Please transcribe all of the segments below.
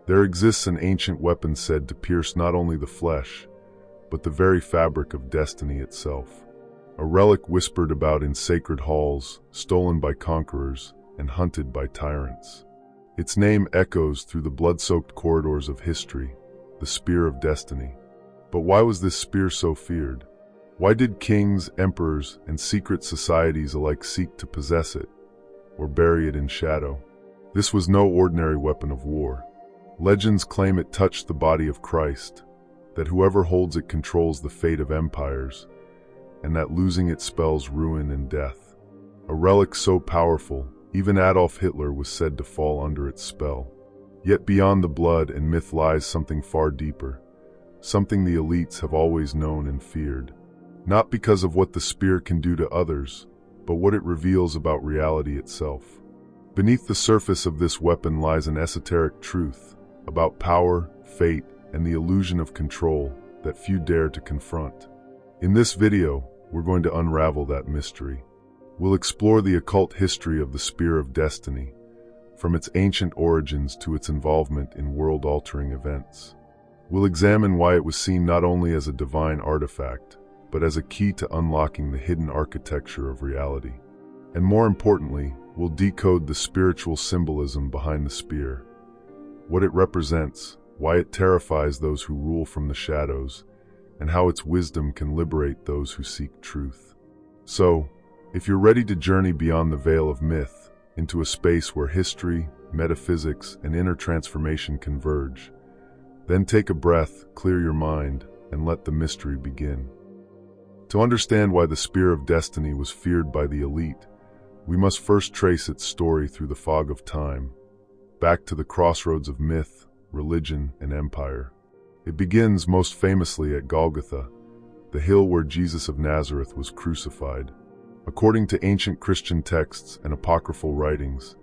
There exists an ancient weapon said to pierce not only the flesh, but the very fabric of destiny itself. A relic whispered about in sacred halls, stolen by conquerors, and hunted by tyrants. Its name echoes through the blood-soaked corridors of history, the Spear of Destiny. But why was this spear so feared? Why did kings, emperors, and secret societies alike seek to possess it, or bury it in shadow? This was no ordinary weapon of war. Legends claim it touched the body of Christ, that whoever holds it controls the fate of empires, and that losing it spells ruin and death. A relic so powerful, even Adolf Hitler was said to fall under its spell. Yet beyond the blood and myth lies something far deeper, something the elites have always known and feared. Not because of what the spear can do to others, but what it reveals about reality itself. Beneath the surface of this weapon lies an esoteric truth about power, fate, and the illusion of control that few dare to confront. In this video, we're going to unravel that mystery. We'll explore the occult history of the Spear of Destiny, from its ancient origins to its involvement in world-altering events. We'll examine why it was seen not only as a divine artifact, but as a key to unlocking the hidden architecture of reality. And more importantly, we'll decode the spiritual symbolism behind the spear, what it represents, why it terrifies those who rule from the shadows, and how its wisdom can liberate those who seek truth. So, if you're ready to journey beyond the veil of myth, into a space where history, metaphysics, and inner transformation converge, then take a breath, clear your mind, and let the mystery begin. To understand why the Spear of Destiny was feared by the elite, we must first trace its story through the fog of time, back to the crossroads of myth, religion, and empire. It begins most famously at Golgotha, the hill where Jesus of Nazareth was crucified. According to ancient Christian texts and apocryphal writings,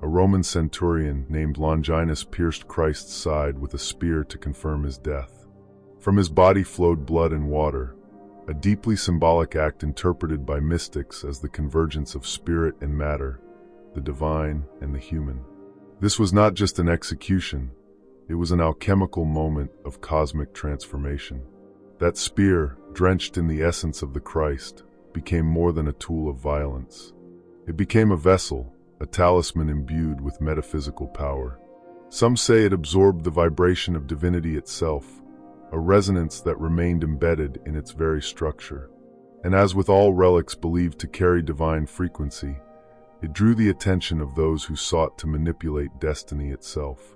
a Roman centurion named Longinus pierced Christ's side with a spear to confirm his death. From his body flowed blood and water, a deeply symbolic act interpreted by mystics as the convergence of spirit and matter, the divine and the human. This was not just an execution, it was an alchemical moment of cosmic transformation. That spear, drenched in the essence of the Christ, became more than a tool of violence. It became a vessel, a talisman imbued with metaphysical power. Some say it absorbed the vibration of divinity itself, a resonance that remained embedded in its very structure. And as with all relics believed to carry divine frequency, it drew the attention of those who sought to manipulate destiny itself.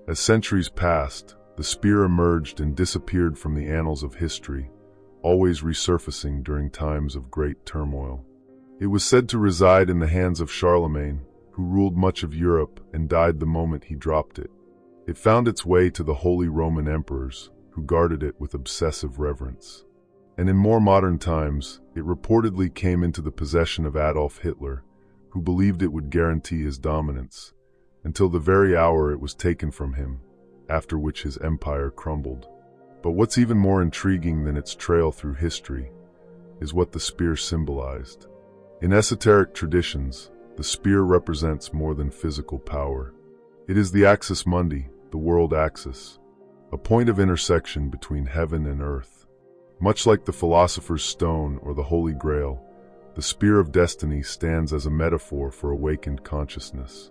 As centuries passed, the spear emerged and disappeared from the annals of history, always resurfacing during times of great turmoil. It was said to reside in the hands of Charlemagne, who ruled much of Europe and died the moment he dropped it. It found its way to the Holy Roman emperors, who guarded it with obsessive reverence. And in more modern times, it reportedly came into the possession of Adolf Hitler, who believed it would guarantee his dominance, until the very hour it was taken from him, after which his empire crumbled. But what's even more intriguing than its trail through history is what the spear symbolized. In esoteric traditions, the spear represents more than physical power. It is the axis mundi, the world axis, a point of intersection between heaven and earth. Much like the philosopher's stone or the Holy Grail, the Spear of Destiny stands as a metaphor for awakened consciousness.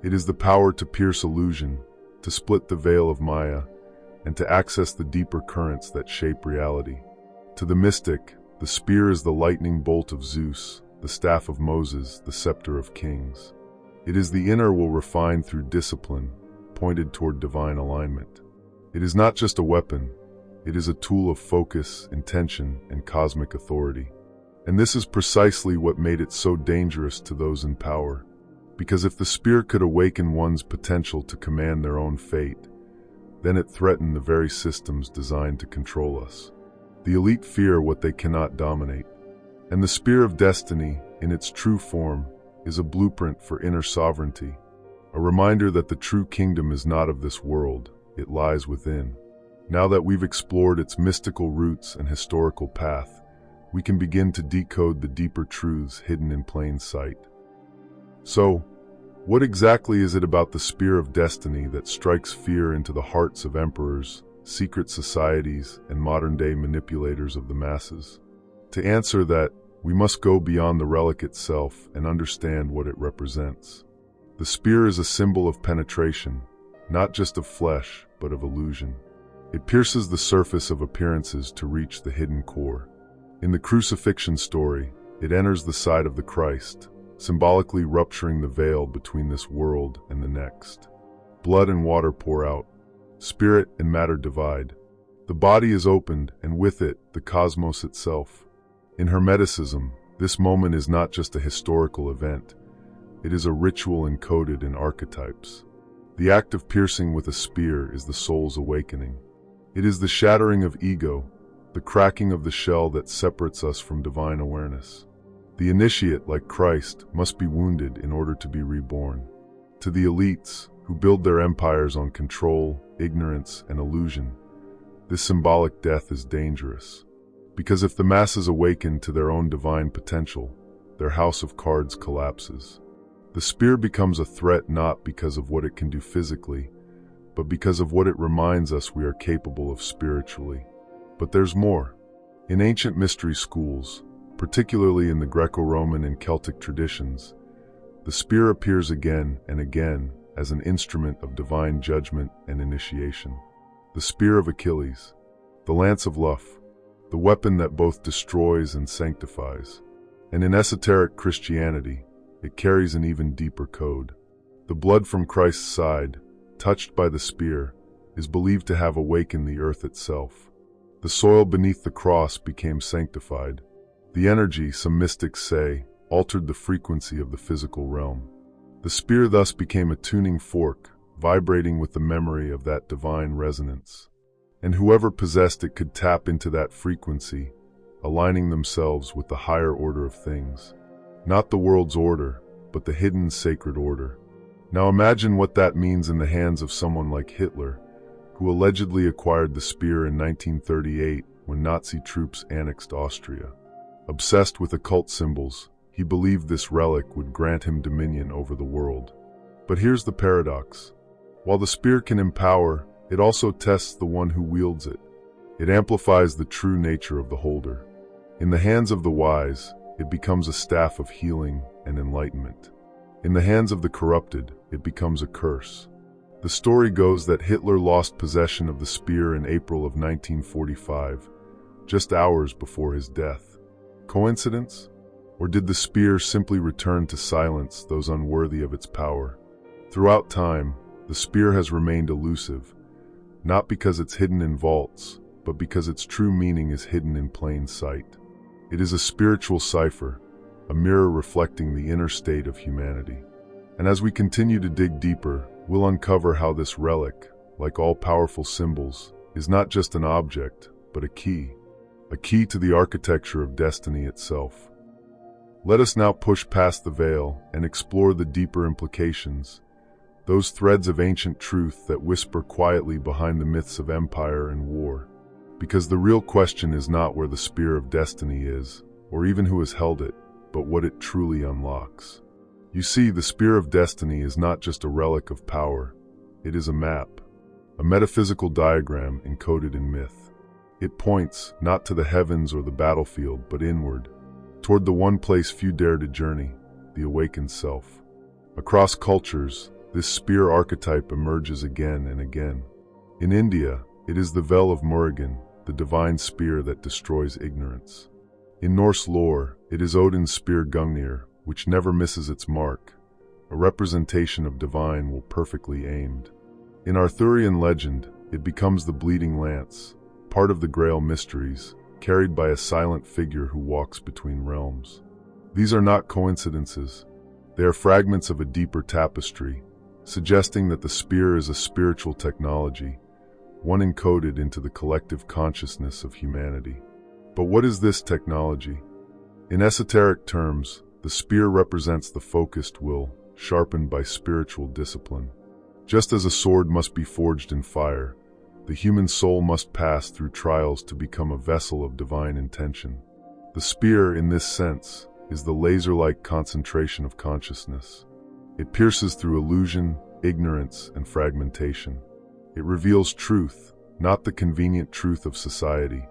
It is the power to pierce illusion, to split the veil of Maya, and to access the deeper currents that shape reality. To the mystic, the spear is the lightning bolt of Zeus, the staff of Moses, the scepter of kings. It is the inner will refined through discipline, pointed toward divine alignment. It is not just a weapon, it is a tool of focus, intention, and cosmic authority. And this is precisely what made it so dangerous to those in power. Because if the spear could awaken one's potential to command their own fate, then it threatened the very systems designed to control us. The elite fear what they cannot dominate. And the Spear of Destiny, in its true form, is a blueprint for inner sovereignty, a reminder that the true kingdom is not of this world, it lies within. Now that we've explored its mystical roots and historical path, we can begin to decode the deeper truths hidden in plain sight. So, What exactly is it about the spear of destiny that strikes fear into the hearts of emperors, secret societies, and modern-day manipulators of the masses? To answer that, we must go beyond the relic itself and understand what it represents. The spear is a symbol of penetration, not just of flesh, but of illusion. It pierces the surface of appearances to reach the hidden core. In the crucifixion story, it enters the side of the Christ, symbolically rupturing the veil between this world and the next. Blood and water pour out. Spirit and matter divide. The body is opened, and with it, the cosmos itself. In Hermeticism, this moment is not just a historical event. It is a ritual encoded in archetypes. The act of piercing with a spear is the soul's awakening. It is the shattering of ego, the cracking of the shell that separates us from divine awareness. The initiate, like Christ, must be wounded in order to be reborn. To the elites, who build their empires on control, ignorance, and illusion, this symbolic death is dangerous. Because if the masses awaken to their own divine potential, their house of cards collapses. The spear becomes a threat not because of what it can do physically, but because of what it reminds us we are capable of spiritually. But there's more. In ancient mystery schools, particularly in the Greco-Roman and Celtic traditions, the spear appears again and again as an instrument of divine judgment and initiation. The spear of Achilles, the lance of love, the weapon that both destroys and sanctifies. And in esoteric Christianity, it carries an even deeper code. The blood from Christ's side, touched by the spear, is believed to have awakened the earth itself. The soil beneath the cross became sanctified. The energy, some mystics say, altered the frequency of the physical realm. The spear thus became a tuning fork, vibrating with the memory of that divine resonance. And whoever possessed it could tap into that frequency, aligning themselves with the higher order of things. Not the world's order, but the hidden sacred order. Now imagine what that means in the hands of someone like Hitler, who allegedly acquired the spear in 1938 when Nazi troops annexed Austria. Obsessed with occult symbols, he believed this relic would grant him dominion over the world. But here's the paradox. While the spear can empower, it also tests the one who wields it. It amplifies the true nature of the holder. In the hands of the wise, it becomes a staff of healing and enlightenment. In the hands of the corrupted, it becomes a curse. The story goes that Hitler lost possession of the spear in April of 1945, just hours before his death. Coincidence? Or did the spear simply return to silence those unworthy of its power? Throughout time, the spear has remained elusive, not because it's hidden in vaults, but because its true meaning is hidden in plain sight. It is a spiritual cipher, a mirror reflecting the inner state of humanity. And as we continue to dig deeper, we'll uncover how this relic, like all powerful symbols, is not just an object, but a key to the architecture of destiny itself. Let us now push past the veil and explore the deeper implications, those threads of ancient truth that whisper quietly behind the myths of empire and war. Because the real question is not where the spear of destiny is, or even who has held it, but what it truly unlocks. You see, the spear of destiny is not just a relic of power, it is a map, a metaphysical diagram encoded in myth. It points, not to the heavens or the battlefield, but inward, toward the one place few dare to journey, the awakened self. Across cultures, this spear archetype emerges again and again. In India, it is the Vel of Murugan, the divine spear that destroys ignorance. In Norse lore, it is Odin's spear Gungnir, which never misses its mark, a representation of divine will perfectly aimed. In Arthurian legend, it becomes the bleeding lance, part of the Grail mysteries, carried by a silent figure who walks between realms. These are not coincidences. They are fragments of a deeper tapestry, suggesting that the spear is a spiritual technology, one encoded into the collective consciousness of humanity. But what is this technology? In esoteric terms, the spear represents the focused will, sharpened by spiritual discipline. Just as a sword must be forged in fire, the human soul must pass through trials to become a vessel of divine intention. The spear, in this sense, is the laser-like concentration of consciousness. It pierces through illusion, ignorance, and fragmentation. It reveals truth, not the convenient truth of society,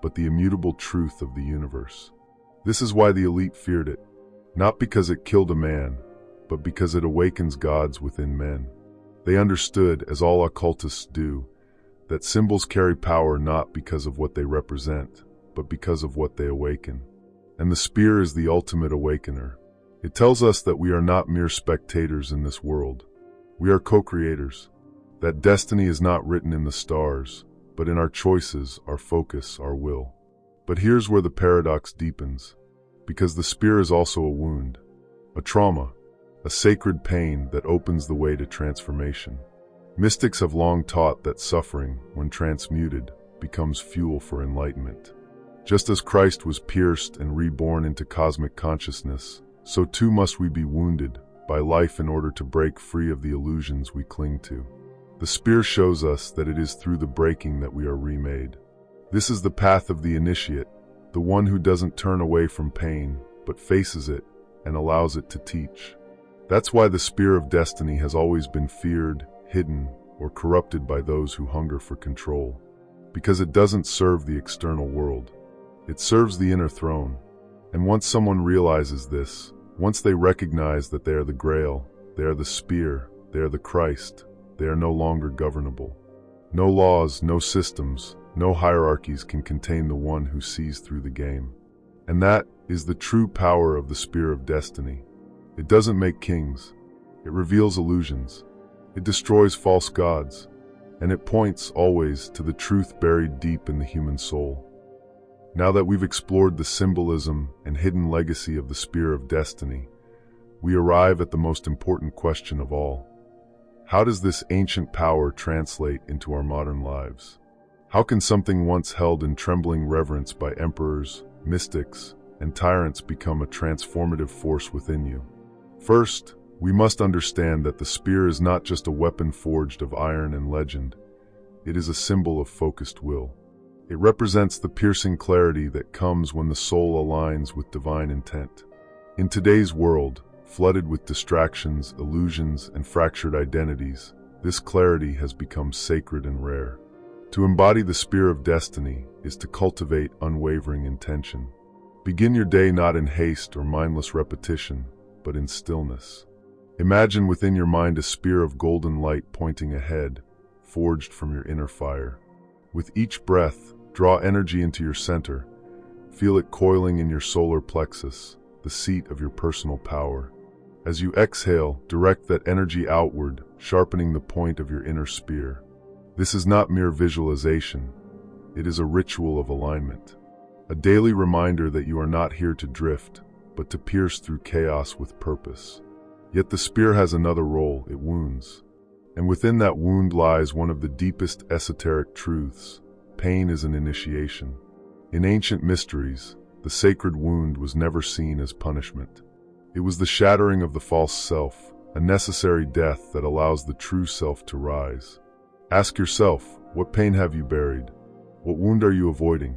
but the immutable truth of the universe. This is why the elite feared it, not because it killed a man, but because it awakens gods within men. They understood, as all occultists do, that symbols carry power not because of what they represent, but because of what they awaken. And the spear is the ultimate awakener. It tells us that we are not mere spectators in this world. We are co-creators. That destiny is not written in the stars, but in our choices, our focus, our will. But here's where the paradox deepens, because the spear is also a wound, a trauma, a sacred pain that opens the way to transformation. Mystics have long taught that suffering, when transmuted, becomes fuel for enlightenment. Just as Christ was pierced and reborn into cosmic consciousness, so too must we be wounded by life in order to break free of the illusions we cling to. The spear shows us that it is through the breaking that we are remade. This is the path of the initiate, the one who doesn't turn away from pain, but faces it and allows it to teach. That's why the spear of destiny has always been feared, hidden, or corrupted by those who hunger for control. Because it doesn't serve the external world. It serves the inner throne. And once someone realizes this, once they recognize that they are the Grail, they are the spear, they are the Christ, they are no longer governable. No laws, no systems, no hierarchies can contain the one who sees through the game. And that is the true power of the spear of destiny. It doesn't make kings. It reveals illusions. It destroys false gods. And it points always to the truth buried deep in the human soul. Now that we've explored the symbolism and hidden legacy of the spear of destiny, we arrive at the most important question of all. How does this ancient power translate into our modern lives? How can something once held in trembling reverence by emperors, mystics, and tyrants become a transformative force within you? First, we must understand that the spear is not just a weapon forged of iron and legend. It is a symbol of focused will. It represents the piercing clarity that comes when the soul aligns with divine intent. In today's world, flooded with distractions, illusions, and fractured identities, this clarity has become sacred and rare. To embody the spear of destiny is to cultivate unwavering intention. Begin your day not in haste or mindless repetition, but in stillness. Imagine within your mind a spear of golden light pointing ahead, forged from your inner fire. With each breath, draw energy into your center. Feel it coiling in your solar plexus, the seat of your personal power. As you exhale, direct that energy outward, sharpening the point of your inner spear. This is not mere visualization. It is a ritual of alignment. A daily reminder that you are not here to drift, but to pierce through chaos with purpose. Yet the spear has another role, it wounds. And within that wound lies one of the deepest esoteric truths. Pain is an initiation. In ancient mysteries, the sacred wound was never seen as punishment. It was the shattering of the false self, a necessary death that allows the true self to rise. Ask yourself, what pain have you buried? What wound are you avoiding?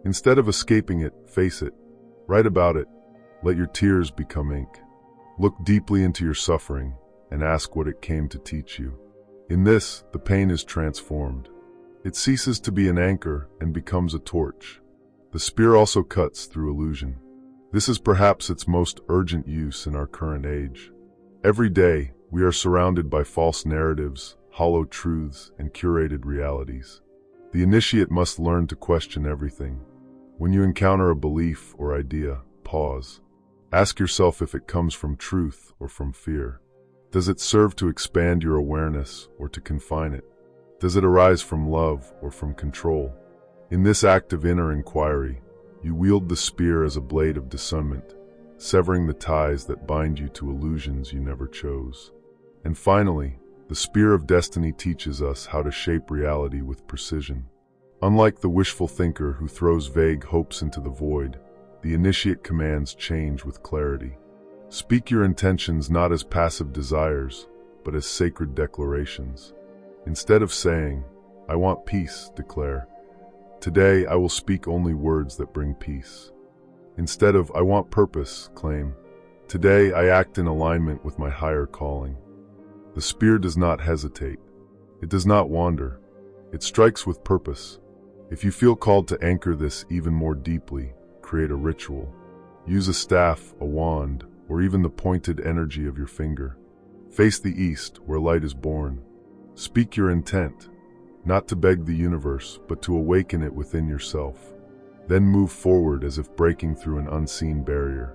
Instead of escaping it, face it. Write about it. Let your tears become ink. Look deeply into your suffering and ask what it came to teach you. In this, the pain is transformed. It ceases to be an anchor and becomes a torch. The spear also cuts through illusion. This is perhaps its most urgent use in our current age. Every day, we are surrounded by false narratives, hollow truths, and curated realities. The initiate must learn to question everything. When you encounter a belief or idea, pause. Ask yourself if it comes from truth or from fear. Does it serve to expand your awareness or to confine it? Does it arise from love or from control? In this act of inner inquiry, you wield the spear as a blade of discernment, severing the ties that bind you to illusions you never chose. And finally, the spear of destiny teaches us how to shape reality with precision. Unlike the wishful thinker who throws vague hopes into the void, the initiate commands change with clarity. Speak your intentions not as passive desires, but as sacred declarations. Instead of saying, "I want peace," declare, "Today I will speak only words that bring peace." Instead of "I want purpose," claim, Today, I act in alignment with my higher calling. The spear does not hesitate. It does not wander. It strikes with purpose. If you feel called to anchor this even more deeply, create a ritual. Use a staff, a wand, or even the pointed energy of your finger. Face the east, where light is born. Speak your intent, not to beg the universe, but to awaken it within yourself. Then move forward as if breaking through an unseen barrier.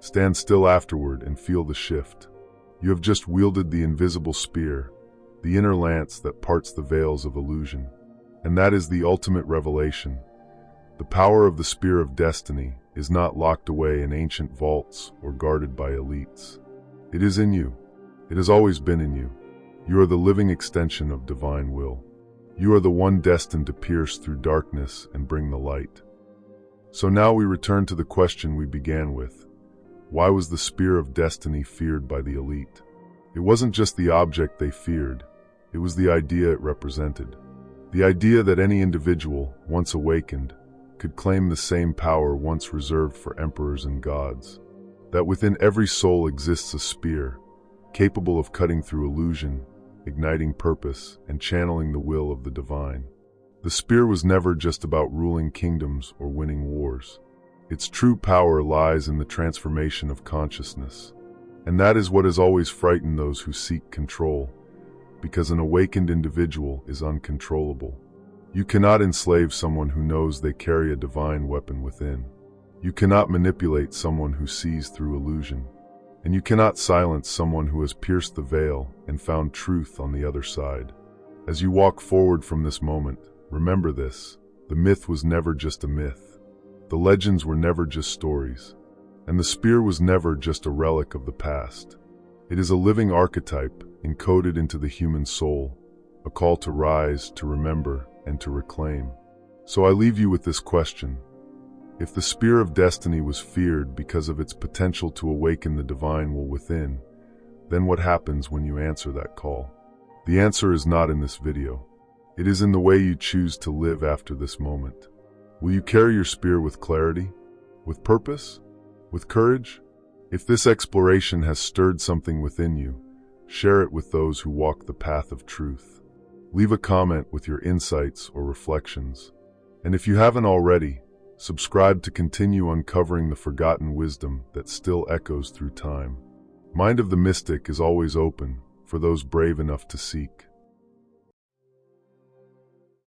Stand still afterward and feel the shift. You have just wielded the invisible spear, the inner lance that parts the veils of illusion. And that is the ultimate revelation. The power of the spear of destiny is not locked away in ancient vaults or guarded by elites. It is in you. It has always been in you. You are the living extension of divine will. You are the one destined to pierce through darkness and bring the light. So now we return to the question we began with. Why was the spear of destiny feared by the elite? It wasn't just the object they feared. It was the idea it represented. The idea that any individual, once awakened, could claim the same power once reserved for emperors and gods. That within every soul exists a spear, capable of cutting through illusion, igniting purpose, and channeling the will of the divine. The spear was never just about ruling kingdoms or winning wars. Its true power lies in the transformation of consciousness. And that is what has always frightened those who seek control, because an awakened individual is uncontrollable. You cannot enslave someone who knows they carry a divine weapon within. You cannot manipulate someone who sees through illusion. And you cannot silence someone who has pierced the veil and found truth on the other side. As you walk forward from this moment, remember this: the myth was never just a myth. The legends were never just stories. And the spear was never just a relic of the past. It is a living archetype encoded into the human soul, a call to rise, to remember, and to reclaim. So I leave you with this question. If the spear of destiny was feared because of its potential to awaken the divine will within, then what happens when you answer that call? The answer is not in this video. It is in the way you choose to live after this moment. Will you carry your spear with clarity, with purpose, with courage? If this exploration has stirred something within you, share it with those who walk the path of truth. Leave a comment with your insights or reflections. And if you haven't already, subscribe to continue uncovering the forgotten wisdom that still echoes through time. Mind of the Mystic is always open for those brave enough to seek.